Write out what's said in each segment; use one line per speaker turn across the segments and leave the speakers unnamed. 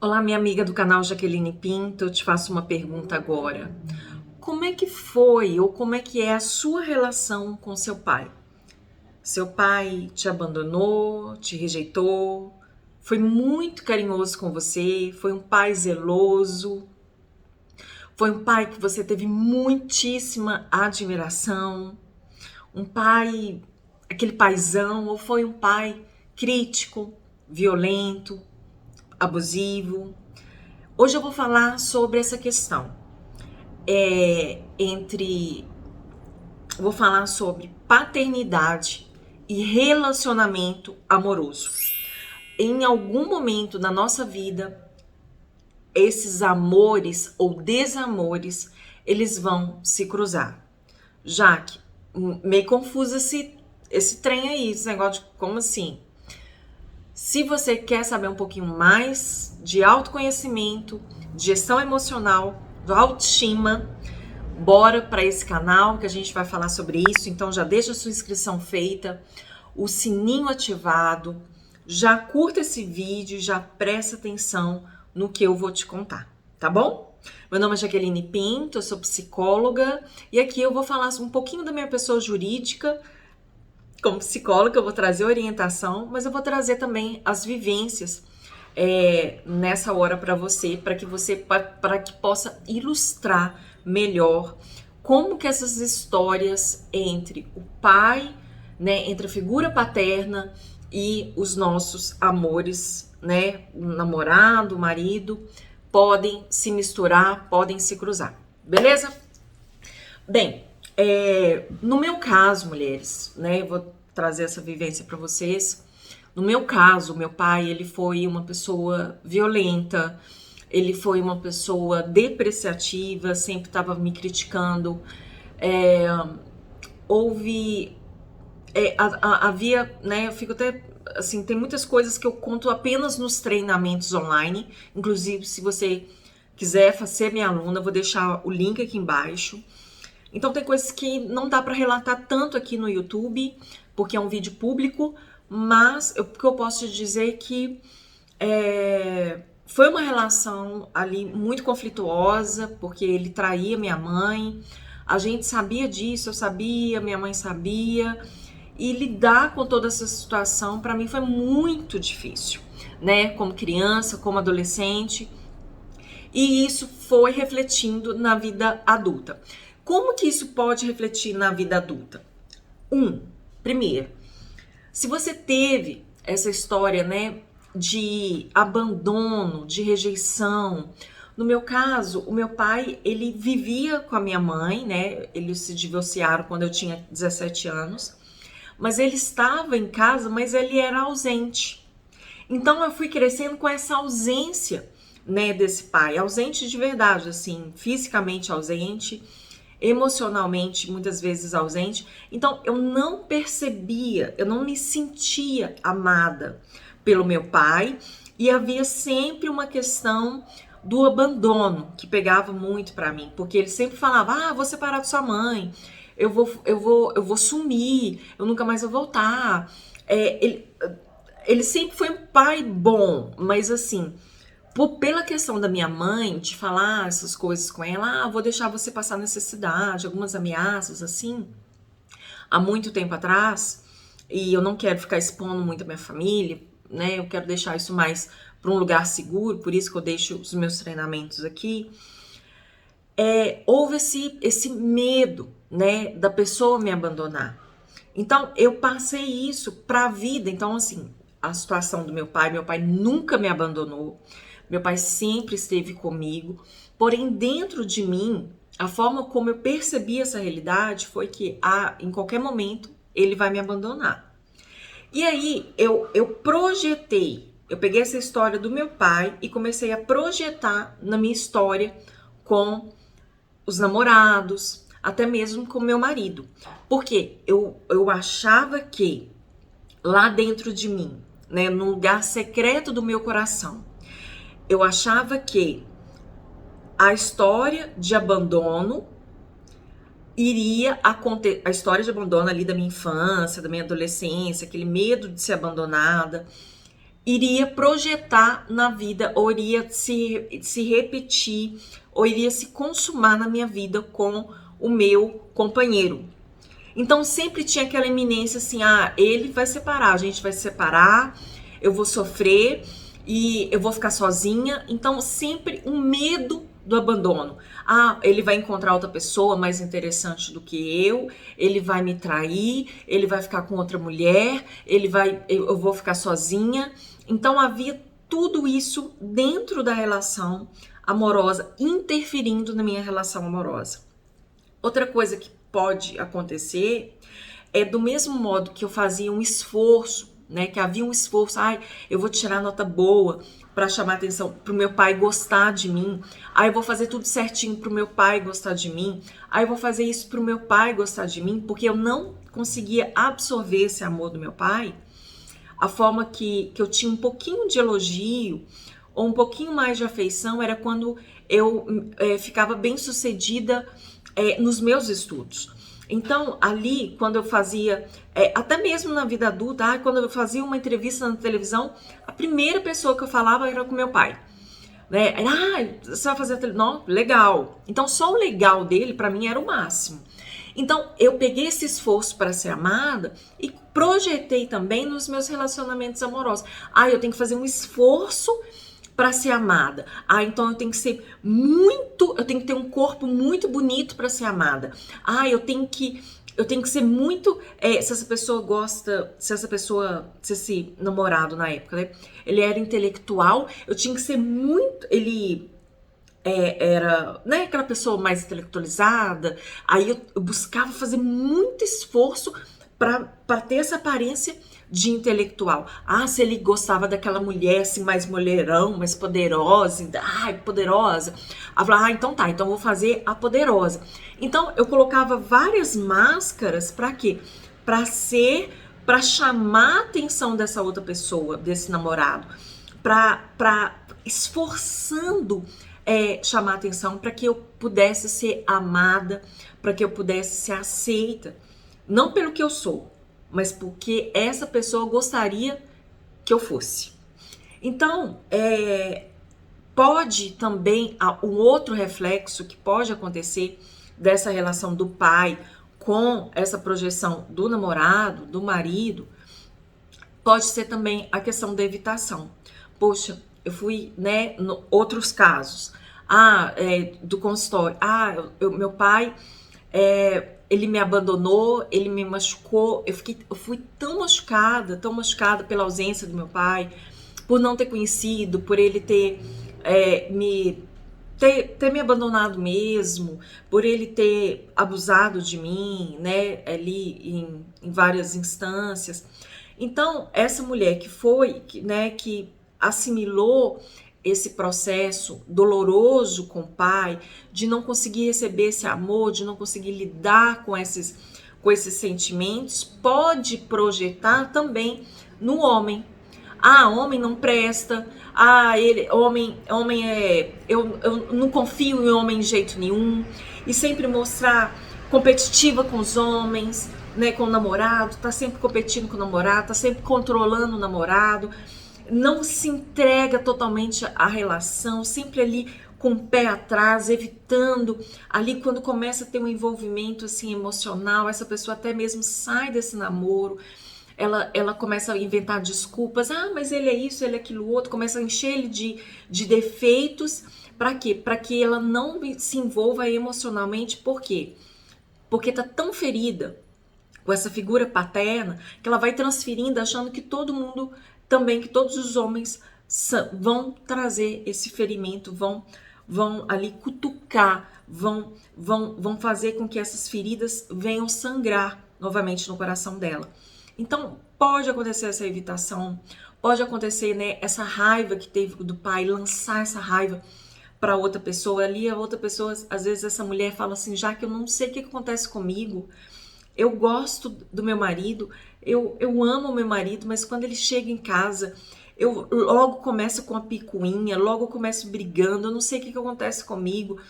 Olá, minha amiga do canal Jaqueline Pinto, eu te faço uma pergunta agora. Como é que foi ou como é que é a sua relação com seu pai? Seu pai te abandonou, te rejeitou, foi muito carinhoso com você, foi um pai zeloso, foi um pai que você teve muitíssima admiração, um pai, aquele paizão, ou foi um pai crítico, violento, abusivo? Hoje eu vou falar sobre essa questão. Vou falar sobre paternidade e relacionamento amoroso. Em algum momento da nossa vida, esses amores ou desamores, eles vão se cruzar. Jaque, meio confuso esse trem aí, esse negócio de como assim? Se você quer saber um pouquinho mais de autoconhecimento, de gestão emocional, de autoestima, bora para esse canal que a gente vai falar sobre isso. Então já deixa a sua inscrição feita, o sininho ativado, já curta esse vídeo, já presta atenção no que eu vou te contar, tá bom? Meu nome é Jaqueline Pinto, eu sou psicóloga e aqui eu vou falar um pouquinho da minha pessoa jurídica. Como psicóloga, eu vou trazer orientação, mas eu vou trazer também as vivências nessa hora para que possa ilustrar melhor como que essas histórias entre o pai, né, entre a figura paterna e os nossos amores, né, o namorado, o marido, podem se misturar, podem se cruzar, beleza? Bem, no meu caso, mulheres, né, eu vou trazer essa vivência para vocês. No meu caso, meu pai, ele foi uma pessoa violenta, ele foi uma pessoa depreciativa, sempre estava me criticando. Havia, né, eu fico até assim, tem muitas coisas que eu conto apenas nos treinamentos online. Inclusive, se você quiser ser minha aluna, eu vou deixar o link aqui embaixo. Então tem coisas que não dá para relatar tanto aqui no YouTube, porque é um vídeo público, mas o que eu posso te dizer é que foi uma relação ali muito conflituosa, porque ele traía minha mãe, a gente sabia disso, eu sabia, minha mãe sabia, e lidar com toda essa situação para mim foi muito difícil, né? Como criança, como adolescente, e isso foi refletindo na vida adulta. Como que isso pode refletir na vida adulta? Primeiro, se você teve essa história, né, de abandono, de rejeição. No meu caso, o meu pai, ele vivia com a minha mãe, né? Eles se divorciaram quando eu tinha 17 anos. Mas ele estava em casa, mas ele era ausente. Então eu fui crescendo com essa ausência, né, desse pai, ausente de verdade, assim, fisicamente ausente, emocionalmente muitas vezes ausente. Então eu não percebia, eu não me sentia amada pelo meu pai, e havia sempre uma questão do abandono que pegava muito para mim, porque ele sempre falava: vou separar de sua mãe, eu vou sumir, eu nunca mais vou voltar. Ele sempre foi um pai bom, mas assim, pela questão da minha mãe, de falar essas coisas com ela, vou deixar você passar necessidade, algumas ameaças assim, há muito tempo atrás, e eu não quero ficar expondo muito a minha família, né? Eu quero deixar isso mais para um lugar seguro, por isso que eu deixo os meus treinamentos aqui. Houve esse medo, né, da pessoa me abandonar. Então, eu passei isso para a vida. Então, assim, a situação do meu pai nunca me abandonou, meu pai sempre esteve comigo, porém, dentro de mim, a forma como eu percebi essa realidade foi que, em qualquer momento, ele vai me abandonar. E aí, eu peguei essa história do meu pai e comecei a projetar na minha história com os namorados, até mesmo com meu marido. Porque eu achava que lá dentro de mim, né, num lugar secreto do meu coração, eu achava que a história de abandono iria acontecer, a história de abandono ali da minha infância, da minha adolescência, aquele medo de ser abandonada, iria projetar na vida, ou iria se repetir, ou iria se consumar na minha vida com o meu companheiro. Então sempre tinha aquela iminência assim, ele vai separar, a gente vai se separar, eu vou sofrer e eu vou ficar sozinha. Então sempre um medo do abandono. Ele vai encontrar outra pessoa mais interessante do que ele vai me trair, ele vai ficar com outra mulher, eu vou ficar sozinha. Então havia tudo isso dentro da relação amorosa, interferindo na minha relação amorosa. Outra coisa que pode acontecer é do mesmo modo que eu fazia um esforço, né? Que havia um esforço, eu vou tirar nota boa para chamar atenção, para o meu pai gostar de mim. Eu vou fazer tudo certinho para o meu pai gostar de mim. Eu vou fazer isso para o meu pai gostar de mim, porque eu não conseguia absorver esse amor do meu pai. A forma que eu tinha um pouquinho de elogio ou um pouquinho mais de afeição era quando eu ficava bem sucedida nos meus estudos. Então, ali, quando eu fazia, até mesmo na vida adulta, quando eu fazia uma entrevista na televisão, a primeira pessoa que eu falava era com meu pai. Né? Você vai fazer a televisão? Não, legal. Então, só o legal dele, para mim, era o máximo. Então, eu peguei esse esforço para ser amada e projetei também nos meus relacionamentos amorosos. Eu tenho que fazer um esforço para ser amada. Então eu tenho que ter um corpo muito bonito para ser amada. Eu tenho que ser muito, se esse namorado na época, né, ele era intelectual, eu tinha que ser muito, ele era, né, aquela pessoa mais intelectualizada. Aí eu buscava fazer muito esforço para ter essa aparência de intelectual. Se ele gostava daquela mulher assim, mais mulherão, mais poderosa, poderosa. Eu falava, então tá, então eu vou fazer a poderosa. Então eu colocava várias máscaras para quê? Para chamar a atenção dessa outra pessoa, desse namorado, para esforçando chamar a atenção para que eu pudesse ser amada, para que eu pudesse ser aceita, não pelo que eu sou, mas porque essa pessoa gostaria que eu fosse. Então, pode também, um outro reflexo que pode acontecer dessa relação do pai com essa projeção do namorado, do marido, pode ser também a questão da evitação. Poxa, eu fui, né, outros casos, do consultório, meu pai, ele me abandonou, ele me machucou, eu fui tão machucada pela ausência do meu pai, por não ter conhecido, por ele ter me abandonado mesmo, por ele ter abusado de mim, né, ali em várias instâncias. Então, essa mulher que assimilou esse processo doloroso com o pai, de não conseguir receber esse amor, de não conseguir lidar com esses sentimentos, pode projetar também no homem. Homem não presta, eu não confio em homem de jeito nenhum, e sempre mostrar competitiva com os homens, né, com o namorado, tá sempre competindo com o namorado, tá sempre controlando o namorado, não se entrega totalmente à relação, sempre ali com o pé atrás, evitando. Ali quando começa a ter um envolvimento assim emocional, essa pessoa até mesmo sai desse namoro, ela começa a inventar desculpas, mas ele é isso, ele é aquilo outro, começa a encher ele de defeitos. Para quê? Para que ela não se envolva emocionalmente. Por quê? Porque tá tão ferida com essa figura paterna que ela vai transferindo, achando que todo mundo também, que todos os homens vão trazer esse ferimento, vão ali cutucar, vão fazer com que essas feridas venham sangrar novamente no coração dela. Então, pode acontecer essa evitação, pode acontecer, né, essa raiva que teve do pai, lançar essa raiva para outra pessoa. Ali a outra pessoa, às vezes essa mulher fala assim, já que eu não sei o que acontece comigo, eu gosto do meu marido, eu amo o meu marido, mas quando ele chega em casa, eu logo começo com a picuinha, logo começo brigando, eu não sei o que acontece comigo.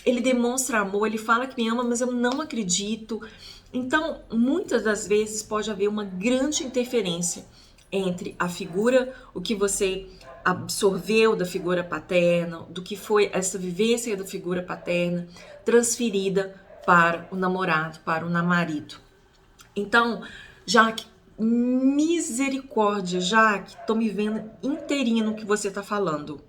Ele demonstra amor, ele fala que me ama, mas eu não acredito. Então, muitas das vezes pode haver uma grande interferência entre a figura, o que você absorveu da figura paterna, do que foi essa vivência da figura paterna transferida para o namorado, para o marido. Então, Jaque, misericórdia, Jaque, tô me vendo inteirinha no que você tá falando.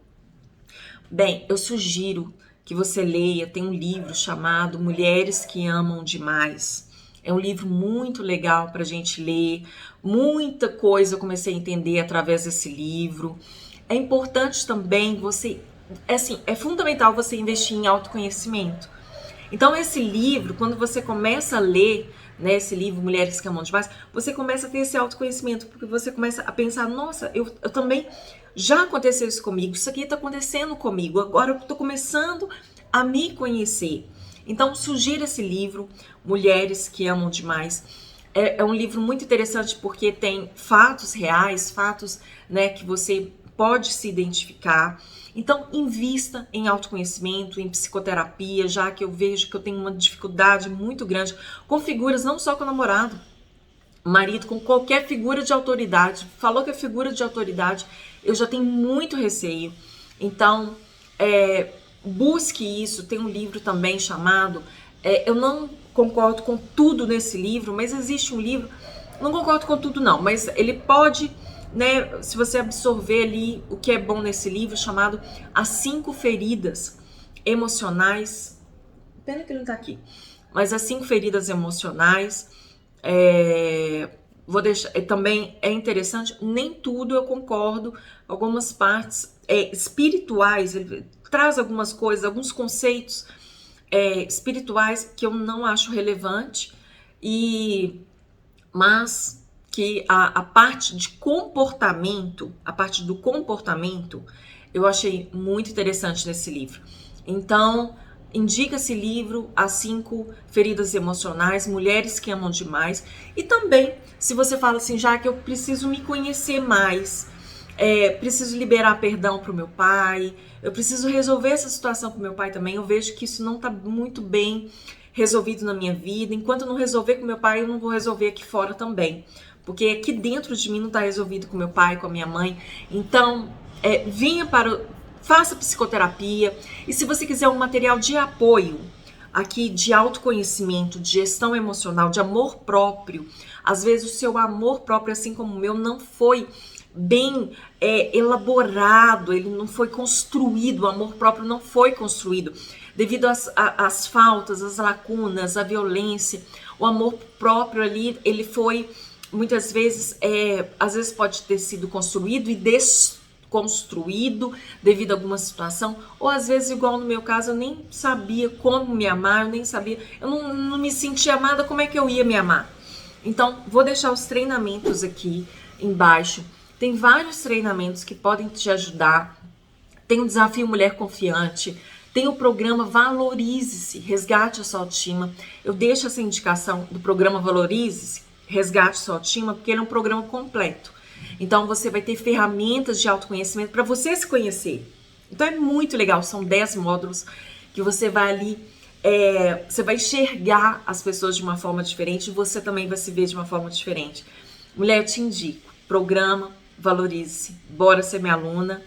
Bem, eu sugiro que você leia, tem um livro chamado Mulheres que Amam Demais. É um livro muito legal para a gente ler, muita coisa eu comecei a entender através desse livro. É importante também você, é fundamental você investir em autoconhecimento. Então esse livro, quando você começa a ler, né, esse livro Mulheres que Amam Demais, você começa a ter esse autoconhecimento, porque você começa a pensar, nossa, eu também já aconteceu isso comigo, isso aqui está acontecendo comigo, agora eu estou começando a me conhecer. Então sugiro esse livro, Mulheres que Amam Demais. É um livro muito interessante porque tem fatos reais, fatos, né, que você pode se identificar. Então, invista em autoconhecimento, em psicoterapia, já que eu vejo que eu tenho uma dificuldade muito grande com figuras, não só com o namorado, marido, com qualquer figura de autoridade. Falou que é figura de autoridade, eu já tenho muito receio. Então, busque isso. Tem um livro também chamado... eu não concordo com tudo nesse livro, mas existe um livro... Não concordo com tudo não, mas ele pode... né, se você absorver ali o que é bom nesse livro, chamado As 5 Feridas Emocionais, pena que ele não tá aqui, mas As 5 Feridas Emocionais, vou deixar, também é interessante, nem tudo eu concordo, algumas partes espirituais, ele traz algumas coisas, alguns conceitos espirituais que eu não acho relevante, mas que a parte de comportamento, a parte do comportamento, eu achei muito interessante nesse livro. Então, indica esse livro, As 5 Feridas Emocionais, Mulheres que Amam Demais. E também, se você fala assim, já que eu preciso me conhecer mais, preciso liberar perdão para o meu pai, eu preciso resolver essa situação com o meu pai também, eu vejo que isso não está muito bem resolvido na minha vida. Enquanto eu não resolver com meu pai, eu não vou resolver aqui fora também. Porque aqui dentro de mim não está resolvido com meu pai, com a minha mãe. Então, faça psicoterapia. E se você quiser um material de apoio, aqui de autoconhecimento, de gestão emocional, de amor próprio, às vezes o seu amor próprio, assim como o meu, não foi bem elaborado, ele não foi construído, o amor próprio não foi construído. Devido às faltas, às lacunas, à violência, o amor próprio ali, ele foi... muitas vezes, às vezes pode ter sido construído e desconstruído devido a alguma situação, ou às vezes, igual no meu caso, eu nem sabia como me amar, eu não me sentia amada, como é que eu ia me amar? Então, vou deixar os treinamentos aqui embaixo, tem vários treinamentos que podem te ajudar, tem o Desafio Mulher Confiante, tem o programa Valorize-se, Resgate a Sua Autoestima. Eu deixo essa indicação do programa Valorize-se, Resgate Sua Autoestima, porque ele é um programa completo. Então, você vai ter ferramentas de autoconhecimento para você se conhecer. Então, é muito legal. São 10 módulos que você vai ali, você vai enxergar as pessoas de uma forma diferente e você também vai se ver de uma forma diferente. Mulher, eu te indico. Programa Valorize-se. Bora ser minha aluna.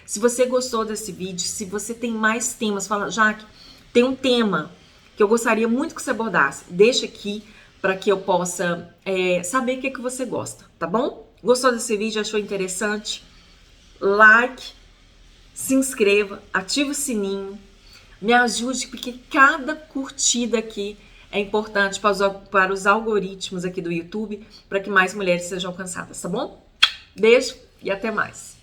Se você gostou desse vídeo, se você tem mais temas, fala, Jaque, tem um tema que eu gostaria muito que você abordasse. Deixa aqui para que eu possa saber o que você gosta, tá bom? Gostou desse vídeo? Achou interessante? Like, se inscreva, ative o sininho, me ajude, porque cada curtida aqui é importante para os algoritmos aqui do YouTube, para que mais mulheres sejam alcançadas, tá bom? Beijo e até mais!